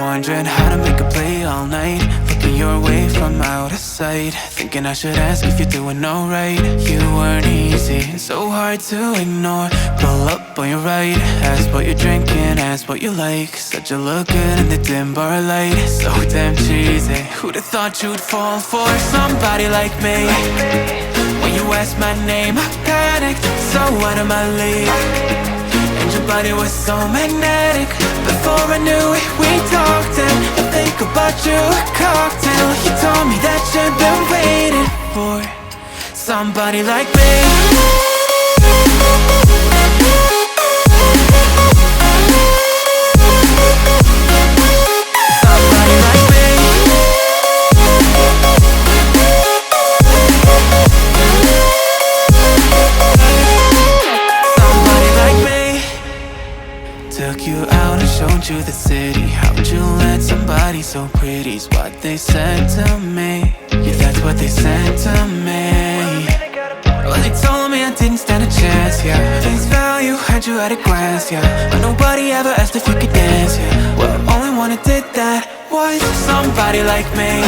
Wondering how to make a play all night, looking your way from out of sight, thinking I should ask if you're doing alright. You weren't easy, so hard to ignore. Pull up on your right, ask what you're drinking, ask what you like. Said you look good in the dim bar light, so damn cheesy. Who'd have thought you'd fall for somebody like me? When you asked my name, I panicked, so out of my league. And your body was so magnetic. Before I knew it, we talked, and I think about you a cocktail. You told me that you've been waiting for somebody like me. Took you out and showed you the city. How'd you let somebody so pretty's what they said to me? Yeah, that's what they said to me. Well, they told me I didn't stand a chance, yeah. Face value, had you at a glance, yeah. But nobody ever asked if you could dance, yeah. Well, only one who did that was somebody like me.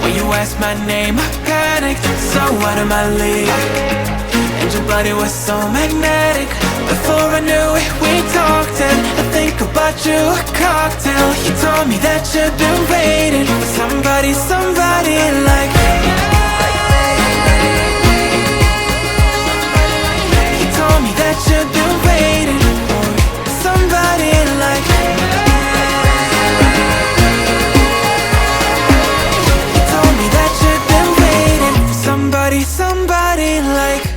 When you asked my name, I panicked, so out of my league. And your body was so magnetic. Before I knew it, we talked, and I think about you a cocktail. You told me that you've been waiting for somebody like me. You told me that you've been waiting for somebody like me. You told me that you've been waiting for somebody like me.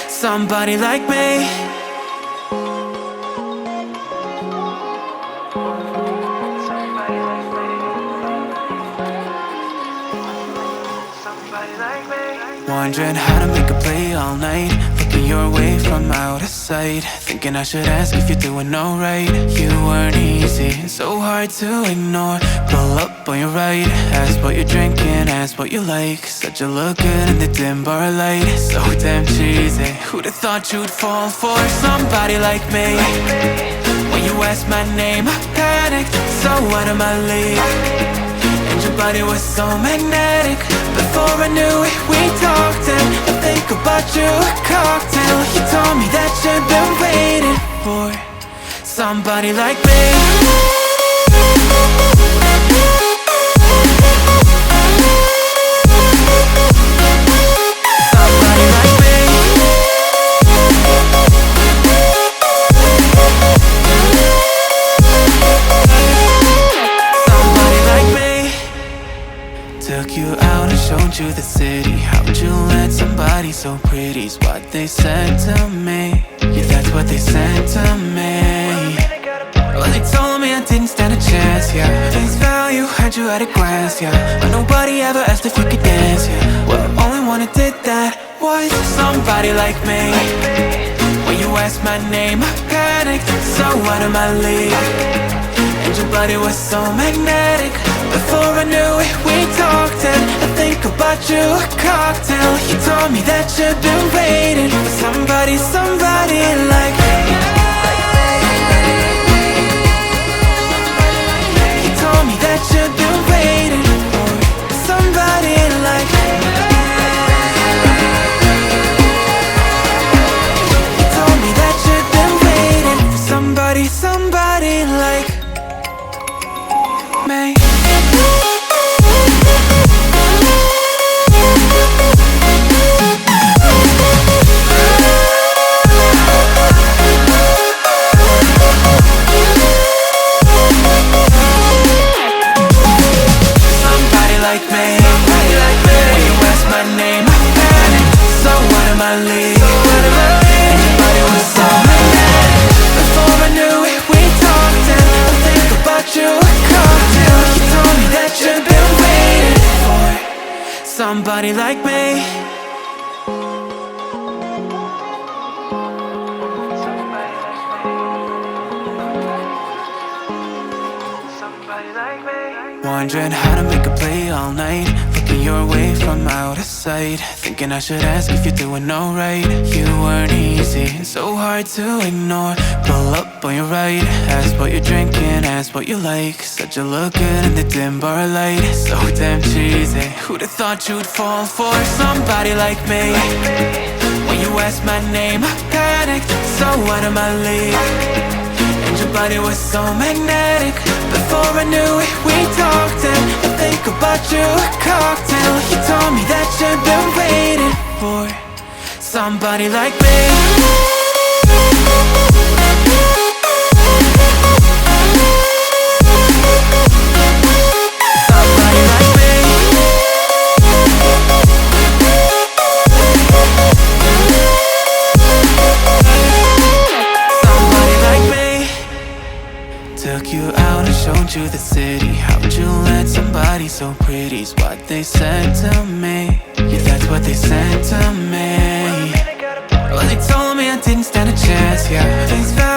Somebody like me. Wondering how to make a play all night, looking your way from out of sight, thinking I should ask if you're doing alright. You weren't easy, so hard to ignore. Pull up on your right, ask what you're drinking, ask what you like. Said you look good in the dim bar light, so damn cheesy. Who'd have thought you'd fall for somebody like me? When you asked my name, I panicked, so out of my league. And your body was so magnetic. Before I knew it, we talked, and I think about you a cocktail. You told me that you've been waiting for somebody like me. Took you out and showed you the city. How'd you let somebody so pretty's what they said to me? Yeah, that's what they said to me. Well, they told me I didn't stand a chance, yeah. Face value, had you at a glance, yeah. But nobody ever asked if you could dance, yeah. Well, only one who did that was somebody like me. When you asked my name, I panicked, so out of my league. And your body was so magnetic. Before I knew it, we talked, and I think about you a cocktail. You told me that you've been waiting for somebody like me. You told me that you've been waiting for somebody like me. You told me that you've been waiting for somebody like me. My league. Anybody was so somebody like me. Wondering how to make a play all night, looking your way from out of sight, thinking I should ask if you're doing alright. You weren't easy, so hard to ignore. Pull up on your right, ask what you're drinking, ask what you like. Said you look good in the dim bar light, so damn cheesy. Who'd have thought you'd fall for somebody like me? When you asked my name, I panicked, so out of my league. And your body was so magnetic. Before I knew it, we talked and I think about you a cocktail. You told me that you've been waiting for somebody like me. Somebody like me. Somebody like me. Took you out and showed you the city. How'd you let somebody so pretty's what they said to me? Yeah, that's what they said to me. Well, they told me I didn't stand a chance, yeah. Face value.